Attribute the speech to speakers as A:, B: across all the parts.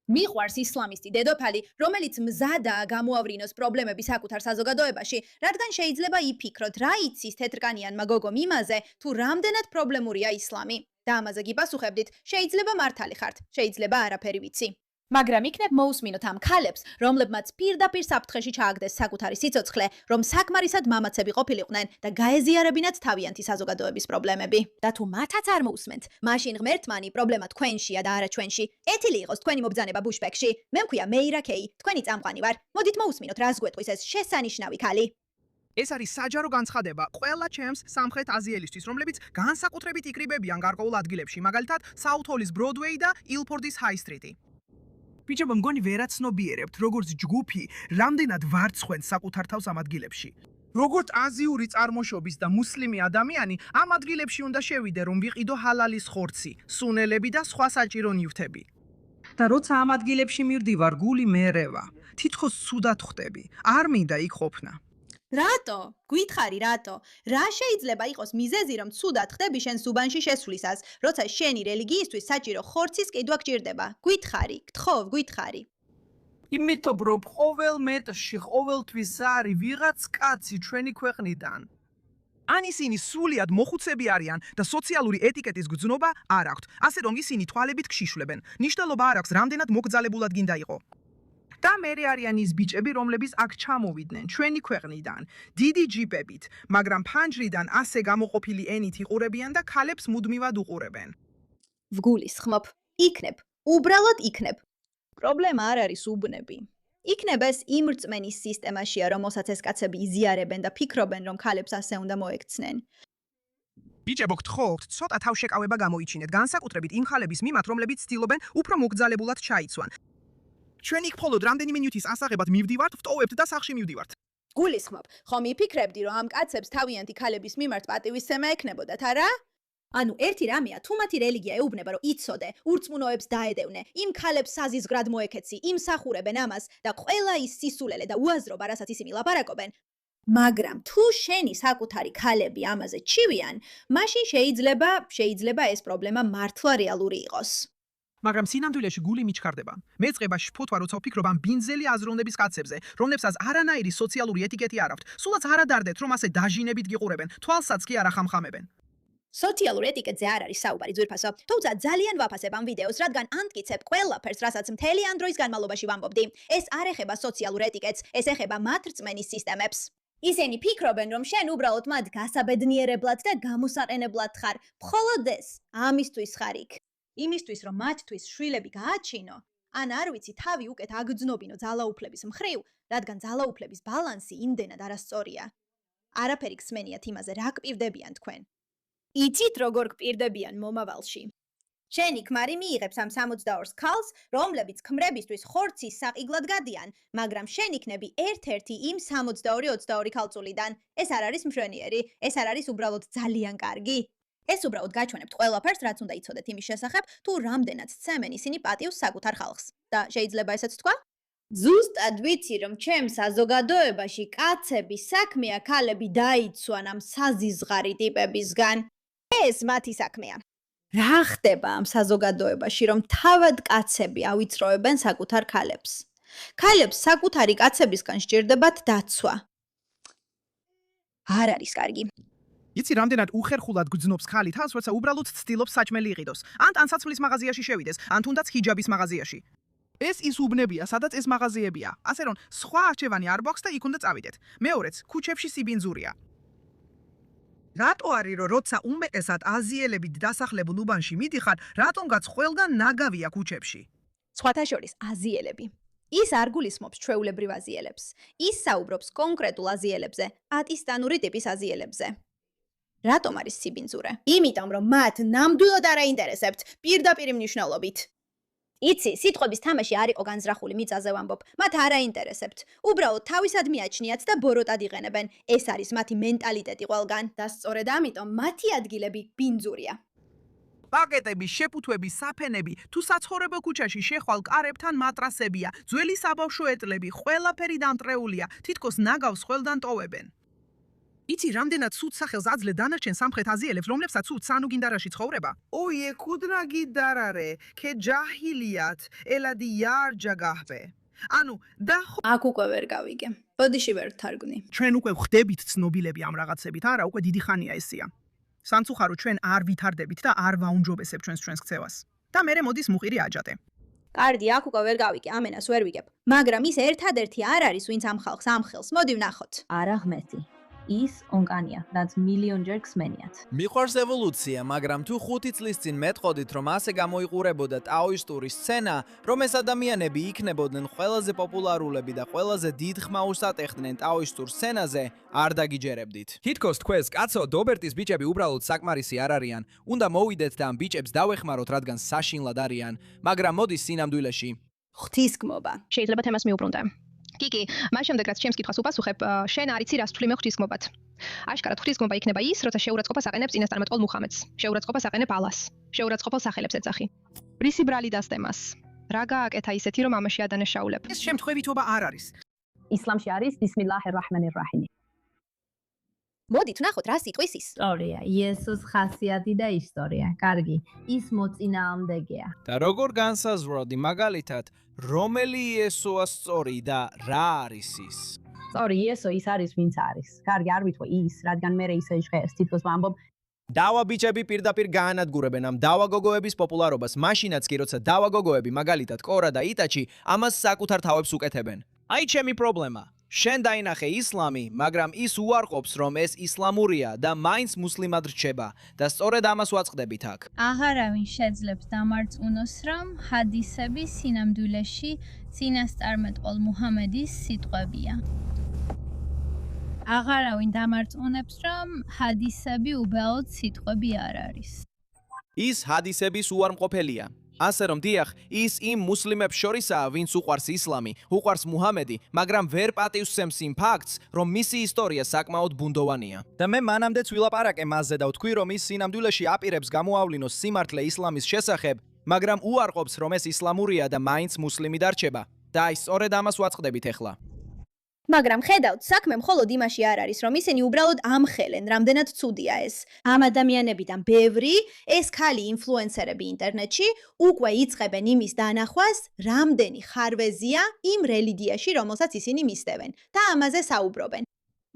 A: მიყვარს ისლამისტი დედოფალი, რომელიც მზადაა გამოავრინოს პრობლემები საკუთარ საზოგადოებაში, რადგან შეიძლება იფიქროთ, რა იცის თეთრკანიანმა გოგომ იმაზე, თუ რამდენად პრობლემურია ისლამი. და ამაზე გიპასუხებდით, შეიძლება მართალი ხართ, შეიძლება არაფერი ვიცი. მაგრამ იქნებ მოусმინოთ ამ ქალებს, რომლებმაც პირდაპირ საფრთხეში ჩააგდეს საკუთარი სიცოცხლე, რომ საკმარისად მამაცები ყოფილიყვნენ და გაეზიარებინათ თავიანთი საზოგადოების პრობლემები. და თუ მათაც არ მოусმენთ, მაშინ ღმერთმანი პრობლემა თქვენშია და არა ჩვენში. ეთილი იყოს თქვენი მობრძანება ბუშპეკში. მე მქვია მეირა კეი, თქვენი წამყვანი ვარ. მოდით მოусმინოთ, რას გვეტყვის ეს შესანიშნავი ქალი.
B: ეს არის საჯარო განცხადება ყველა ჩემს სამხრეთ აზიელისთვის, რომლებიც განსაკუთრებით იკრიბებიან გარკვეულ ადგილებში, მაგალითად, საუთჰოლის ბროდვეი და ილფორდის ჰაი-სტრიტი. ბიჭებო, მგონი ვერაცნობიერებთ, როგორც ჯგუფი, რამდენად ვარცხვენთ საკუთარ თავს ამ ადგილებში. როგორც აზიური წარმოშობის და მუსლიმი ადამიანი, ამ ადგილებში უნდა შევიდე, რომ ვიყიდო ჰალალის ხორცი, სუნელები და სხვა საჭირო ნივთები. და როცა ამ ადგილებში მივდივარ, გული მერევა. თითქოს ცუდად ხვდები. არ მინდა იქ ყოფნა.
A: რატო? გითხარი რატო? რა შეიძლება იყოს მიზეზი, რომ ცუდად ხდები შენ სუბანში შესვლისას, როცა შენი რელიგიისთვის საჭირო ხორცის ყიდვა გჭირდება? გითხარი, გთხოვ, გითხარი.
B: იმიტომ რომ ყოველ მეტრში ყოველთვის არის ვიღაც კაცი ჩვენი ქვეყნიდან. ან ისინი სულიად მოხუცები არიან და სოციალური ეტიკეტის გრძნობა არ აქვთ, ასე რომ ისინი თვალებით გშიშვლებენ. ნიშნულობა არ აქვს, რამდენად მოგძალებულად გინდა იყო. და მერე არიან ის ბიჭები, რომლებიც აქ ჩამოვიდნენ ჩვენი ქვეყნიდან, დიდი ჯიპებით, მაგრამ ფანჯრიდან ასე გამოყოფილი ენით იყურებიან და ქალებს მუდმივად უყურებენ.
A: ვგულისხმობ. იქნებ, უბრალოდ იქნებ. პრობლემა არ არის უბნები. იქნებ ეს იმ რწმენის სისტემაშია, რომელსაც ეს კაცები იზიარებენ და ფიქრობენ, რომ ქალებს ასე უნდა მოექცნენ.
B: ბიჭებო, გთხოვთ, ცოტა თავშეკავება გამოიჩინეთ, განსაკუთრებით იმ ხალების მიმართ, რომლებიც ცდილობენ უფრო მოგძალებულად ჩაიცვან. ჩვენ იქ მხოლოდ რამდენიმე ნივთის ასაღებად მივდივართ, ვტოვებთ და სახლში მივდივართ.
A: გულისხმობ, ხომ იფიქრებდი, რომ ამ კაცებს თავიანთი ქალების მიმართ პატივისცემა ექნებოდათ, არა? ანუ ერთი რამეა, თუ მათი რელიგია ეუბნება, რომ იცოდე, ურწმუნოებს დაედევნე, იმ ქალებს საზიზგრად მოექეცი, იმსახურებენ ამას და ყველა ის სისულელე და უაზრობა, რასაც ისინი ლაპარაკობენ. მაგრამ თუ შენი საკუთარი ქალები ამაზე ჩივიან, მაშინ შეიძლება ეს პრობლემა მართლა რეალური იყოს.
B: მაგრამ სინამდვილეში გული მიჩქარდება. მე წება შფოთვა, როცა ვფიქრობ ამ ბინძელი აზროვნების კაცებზე, რომლებსაც არანაირი სოციალური ეტიკეტი არ აქვთ. სულაც არ ადარდეთ, რომ ასე დაჟინებით გიყურებენ, თვალსაც კი არ ახამხამებენ.
A: სოციალურ ეტიკეტზე არ არის საუბარი, ძვირფასო. თუმცა ძალიან ვაფასებ ამ ვიდეოს, რადგან ამტკიცებ ყველაფერს, რასაც მთელი ამ დროის განმავლობაში ვამბობდი. ეს არ ეხება სოციალურ ეტიკეტს, ეს ეხება მათ რწმენის სისტემებს. ისინი ფიქრობენ, რომ შენ უბრალოდ მათ გასაბედნიერებლად და გამოსაყენებლად ხარ. მხოლოდ ეს, ამისთვის ხარ იქ. იმისთვის, რომ მათთვის შვილები გააჩინო, ან არ ვიცი, თავი უკეთ აგრძნობინო ძალაუფლების მხრივ, რადგან ძალაუფლების ბალანსი იმდენად არასწორია. არაფერი გსმენიათ იმაზე, რა გპირდებიან თქვენ. იცით, როგორ გპირდებიან მომავალში. შენი ქმარი მიიღებს ამ 62 ქალს, რომლებიც ქმრებისთვის ხორცის საყიდლად გადიან, მაგრამ შენ იქნები ერთ-ერთი იმ 62-22 ქალწულიდან. ეს არ არის მშვენიერი, ეს არ არის უბრალოდ ძალიან კარგი. ეს უბრალოდ გაჩვენებთ ყველაფერს, რაც უნდა იცოდეთ იმის შესახებ, თუ რამდენად სცემენ ისინი პატივს საკუთარ ხალხს. და შეიძლება ესეც თქვა? ზუსტად ვიცი, რომ ჩემ საზოგადოებაში კაცების საქმეა ქალები დაიცვან ამ საზიზღარი ტიპებისგან. ეს მათი საქმეა. რა ხდება ამ საზოგადოებაში, რომ თავად კაცები ავიწროებენ საკუთარ ქალებს? ქალებს საკუთარი კაცებისგან სჭირდებათ დაცვა. არ არის კარგი.
B: იცი, რამდენად უხერხულად გძნობს ხალი თავს, როცა უბრალოდ ცდილობს საჭმელი იყიდოს. ან ტანსაცმლის მაღაზიაში შევიდეს, ან თუნდაც ჰიჯაბის მაღაზიაში. ეს ის უბნებია, სადაც ეს მაღაზიებია. ასე რომ, სხვა არჩევანი არ გვაქვს და იქ უნდა წავიდეთ. მეორეც, ქუჩებში სიბინძურია. რატო არის, რომ როცა უმეტესად აზიელებით დასახლებულ უბანში მიდიხარ, რატომღაც ყველგან ნაგავია ქუჩებში?
A: სხვათა შორის აზიელები. ის არ გულისხმობს ჩვეულებრივ აზიელებს. ის საუბრობს კონკრეტულ აზიელებზე, ატისტანური ტიპის აზიელებზე. რატომ არის სიბინძურე? იმიტომ, რომ მათ ნამდვილად არ აინტერესებთ პირდაპირ მნიშვნელობით. იცი, სიტყვების თამაში არ იყო განზრახული მიწაზე ვამბობ. მათ არ აინტერესებთ. უბრალოდ თავისად მიაჩნიათ და ბოროტად იყენებენ. ეს არის მათი მენტალიტეტი ყველგან და სწორედ ამიტომ მათი ადგილები ბინძურია.
B: პაკეტები, შეფუთვები, საფენები, თუ საცხოვრებელ ქუჩაში შეხვალ კარებთან მატრასებია, ძველი საბავშვო ეტლები, ყველაფერი დამტრეულია, თითქოს ნაგავს ყველგან ტოვებენ. იცი, რამდენად სუთ სახელს აძლევ დანარჩენ სამხრეთ აზიელებს, რომლებსაც სუთ სანუგინდარაში ცხოვრება?
C: ოიე კუდრაგი დარარე, ქე ჯაჰილიათ, ელადი იარ ჯაგაჰბე. ანუ დახო
A: აქ უკვე ვერ გავიგე. ბოდიში ვერ თარგმნი.
B: ჩვენ უკვე ვხდებით ცნობილები ამ რაღაცებით, არა, უკვე დიდი ხანია ესია. სამწუხარო ჩვენ არ ვითარდებით და არ ვაუნჯობესებ ჩვენს ქცევას. და მერე მოდის მუყირი აჯატე.
A: კარდი, აქ უკვე ვერ გავიგე, ამენას ვერ ვიგებ. მაგრამ ის ერთადერთი არ არის, ვინც ამ ხალხს ამხელს. მოდი ვნახოთ.
D: არა ღმერთი. ის ონკანია, რაც მილიონჯერ ხსმენიათ.
E: მიყვარს ევოლუცია, მაგრამ თუ 5 წლის წინ მეტყოდით, რომ ასე გამოიყურებოდა ტაოისტური სცენა, რომ ეს ადამიანები იქნებოდნენ ყველაზე პოპულარულები და ყველაზე დიდ ხმაურს ატეხდნენ ტაოისტურ სცენაზე, არ დაგიჯერებდით.
F: თითქოს თქვენს კაცო, დობერტის ბიჭები უბრალოდ საკმარისი არ არიან. უნდა მოვიდეთ და ამ ბიჭებს დავეხმაროთ, რადგან საშინლად არიან, მაგრამ მოდის სინამდვილეში.
A: ღვთისგმობა.
G: შეიძლება თემას მიუბრუნდე. კიკი, მას შემდეგ რაც ჩემს კითხვას უპასუხებ, შენ არ იცი რას თვლიმე ღვთისგმობად. აშკარად ღვთისგმობა იქნება ის, როცა შეურაცხყოფას აყენებს წინასწარმეტყველ მუხამედს, შეურაცხყოფას აყენებ ალას, შეურაცხყოფელ სახელებს ეძახი. რისი ბრალი დასდემას? რა გააკეთა ისეთი, რომ ამაში ადანაშაულებ?
B: ეს შემთხვევითობა არ არის.
D: ისლამში არის ბისმილაჰირ-რაჰმანირ-რაჰიმი.
A: მოდით ვნახოთ რა სიტყვის ის.
D: ისტორია, იესოს ხასიათი და ისტორია. კარგი, ის მოწინააღმდეგეა.
E: და როგორ განსაზღვროდი მაგალითად, რომელი იესოა სწორი და რა არის ის?
D: სწორი, იესო ის არის, ვინც არის. კარგი, არ ვითქო ის, რადგან მე ისე ჟღერს, თითქოს ვამბობ,
E: დავა ბიჭები პირდაპირ გაანადგურებენ ამ დავა გოგოების პოპულარობას, მაშინაც კი როცა დავა გოგოები მაგალითად კორა და იტაჩი ამას საკუთარ თავებს უკეთებენ. აი ჩემი პრობლემა. შენ დაინახე ისლამი, მაგრამ ის უარყოფს, რომ ეს ისლამურია და მაინც მუსლიმად რჩება და სწორედ ამას ვაწყდებით აქ.
H: აღარავინ შეძლებს დამარწმუნოს, რომ ჰადისები სინამდვილეში წინასწარმეტყველ მუჰამედის სიტყვებია. აღარავინ დამარწმუნებს, რომ ჰადისები უბრალოდ სიტყვები არ არის.
E: ის ჰადისების უარმყოფელია. ასე რომ დიახ, ის იმ მუსლიმებს შორისაა, ვინც უყვარს ისლამი, უყვარს მუჰამედი, მაგრამ ვერ პატივსცემს იმ ფაქტს, რომ მისი ისტორია საკმაოდ ბუნდოვანია. და მე მანამდეც ვილაპარაკე მასზე და ვთქვი, რომ ის სინამდვილეში აპირებს გამოავლინოს სიმართლე ისლამის შესახებ, მაგრამ უარყოფს, რომ ეს ისლამურია და მაინც მუსლიმი დარჩება. და აი სწორედ ამას ვაწყდებით ახლა.
A: მაგრამ ხედავთ, საქმე მხოლოდ იმაში არ არის, რომ ისინი უბრალოდ ამხელენ, რამდენად ცუდია ეს. ამ ადამიანებიდან ბევრი, ეს ქალი ინფლუენსერები ინტერნეტში, უკვე იწყებენ იმის დანახვას, რამდენი ხარვეზია იმ რელიგიაში, რომელსაც ისინი მისდევენ და ამაზე საუბრობენ.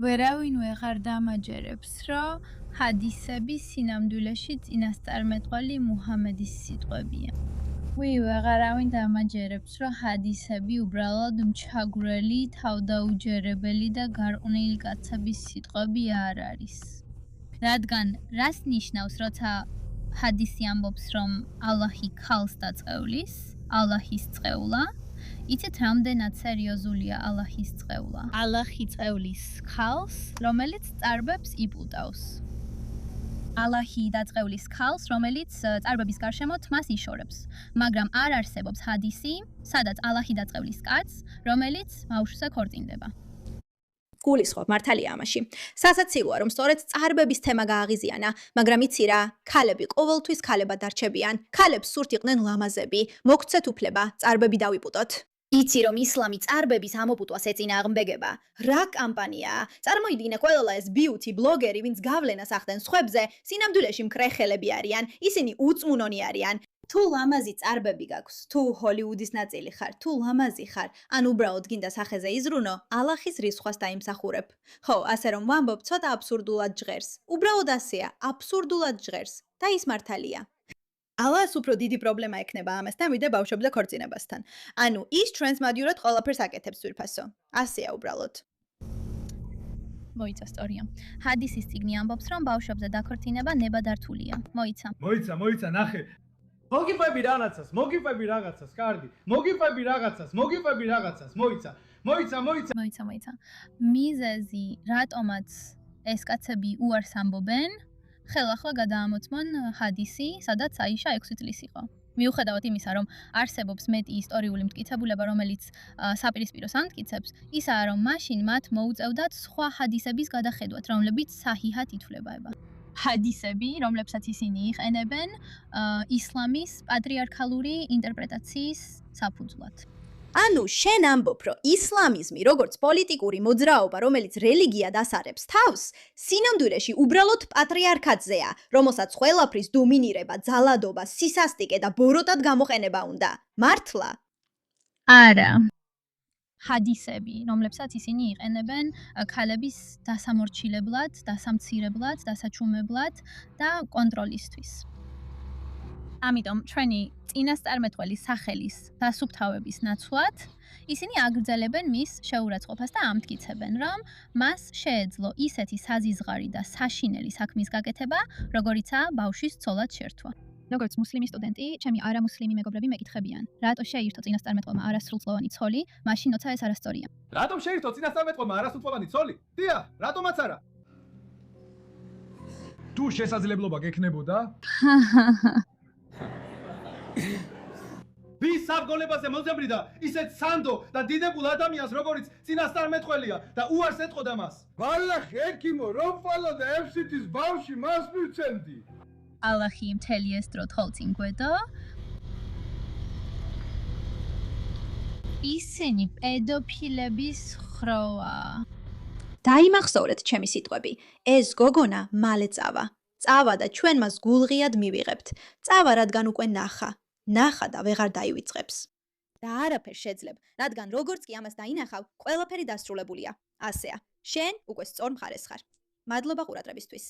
H: ვერავინ ვეღარ დამაჯერებს, რომ ჰადისები სინამდვილეში წინასწარმეტყველი მუჰამედის სიტყვებია. ვეღარავინ დამაჯერებს, რომ ჰადისები უბრალოდ მჩაგვრელი, თავდაუჯერებელი და გარყვნილი კაცების სიტყვები არ არის. რადგან რას ნიშნავს, როცა ჰადისი ამბობს, რომ ალაჰი ქალს დაწყევლის, ალაჰის წყევლა, იცით რამდენად სერიოზულია ალაჰის წყევლა? ალაჰი წევლის ქალს, რომელიც წარბებს იპუტავს. ალაჰი დაწყევლის ქალს, რომელიც წარბების გარშემო თმას იშორებს, მაგრამ არ არსებობს ჰადისი, სადაც ალაჰი დაწყევლის კაცს, რომელიც ბავშვზე ქორწინდება.
A: გულისხმობ მართალია ამაში. სასაცილოა, რომ სწორედ წარბების თემა გააღიზიანა, მაგრამ იცი რა, ქალები ყოველთვის ქალებად დარჩებიან. ქალებს სურთ იყვნენ ლამაზები, მოგცეთ უფლება, წარბები დავიპუტოთ. იცი რომ ისლამი წარბების ამოპუტვას ეწინააღმდეგება. რა კამპანიაა? წარმოიდგინე ყველა ეს ბიუთი ბლოგერი, ვინც გავლენას ახდენს სხვებზე, სინამდვილეში მკრეხელები არიან, ისინი უწმუნონი არიან. თუ ლამაზი წარბები გაქვს, თუ ჰოლივუდის ნაწილი ხარ, თუ ლამაზი ხარ, ან უბრალოდ გინდა სახეზე იზრუნო, ალაჰის რისხვას დაიმსახურებ. ხო, ასე რომ ვამბობ, ცოტა აბსურდულად ჟღერს. უბრალოდ ასეა, აბსურდულად ჟღერს და ის მართალია. ალას უფრო დიდი პრობლემა ექნება ამასთან, ვიდრე ბავშვებზე ქორწინებასთან. ანუ ის ჩვენს მადიურად ყველაფერს აკეთებს ძვირფასო. ასეა უბრალოდ.
H: მოიცა სწორია. ჰადისის წიგნი ამბობს, რომ ბავშვებზე დაქორწინება ნებადართულია. მოიცა.
I: მოიცა, ნახე. მოგიფები რაღაცას, კარგი. მოგიფები რაღაცას, მოიცა.
H: მიზეზი, რატომაც ეს კაცები უარს ამბობენ, ხელახლა გადაამოწმონ ჰადისი, სადაც აიშა 6 წლის იყო. მიუხედავად იმისა, რომ არსებობს მეტი ისტორიული მტკიცებულება, რომელიც საპირისპიროს ამტკიცებს, ისაა, რომ მაშინ მათ მოუწევდათ სხვა ჰადისების გადახედვათ, რომლებიც საჰიჰად ითვლებოდა. ჰადისები, რომლებსაც ისინი იყენებენ ისლამის პატრიარქალური ინტერპრეტაციის საფუძვლად.
A: ანუ შენ ამბობ, რომ ისლამიზმი, როგორც პოლიტიკური მოძრაობა, რომელიც რელიგიად ასარებს თავს, სინამდვილეში უბრალოდ პატრიარქატზეა, რომელსაც ყველაფრის დომინირება, ძალადობა, სისასტიკე და ბოროტად გამოყენება უნდა. მართლა?
H: არა. ჰადისები, რომლებსაც ისინი იყენებენ ქალების დასამორჩილებლად, დასამცირებლად, დასაჩუმებლად და კონტროლისთვის. ამიტომ ჩვენი წინასწარმეტყველის სახელის დასუფთავების ნაცვლად ისინი აგრძელებენ მის შეურაცხყოფას და ამტკიცებენ, რომ მას შეეძლო ისეთი საზიზღარი და საშინელი საქმის გაკეთება, როგორიცაა ბავშვის ცოლად შერთვა. როგორც მუსლიმი სტუდენტი, ჩემი არამუსლიმი მეგობრები მეკითხებიან, რატო შეირთო წინასწარმეტყველმა არასრულწლოვანი ცოლი, მაშინ როცა ეს არასწორია.
I: რატომ შეირთო წინასწარმეტყველმა არასრულწლოვანი ცოლი? დიახ, რატომაც არა? თუ შესაძლებლობა გექნებოდა? ვის საფგოლებაზე მოძებნიდა ისეთ სანდო და დიდებულ ადამიანს, როგორც წინასწარმეტყველია და უარს ეთყოდა მას?
J: ვალლაჰ, ექიმო, რომ ფალოდა FCT-ის ბავში მას მივცემდი.
H: ალლაჰი მთელი ეს დრო თოლწინ გვედო. ისინი პედოფილების ხროვა.
A: დაიმახსოვრეთ ჩემი სიტყვები. ეს გოგონა მალე წავა. წავა და ჩვენ მას გულღიად მივიღებთ. წავა, რადგან უკვე ნახა და ვეღარ დაივიწყებს. და არაფერს შეძლებ, რადგან როგორც კი ამას დაინახავ, ყველაფერი დასრულებულია. ასეა. შენ უკვე სწორ მხარეს ხარ. მადლობა ყურადღებისთვის.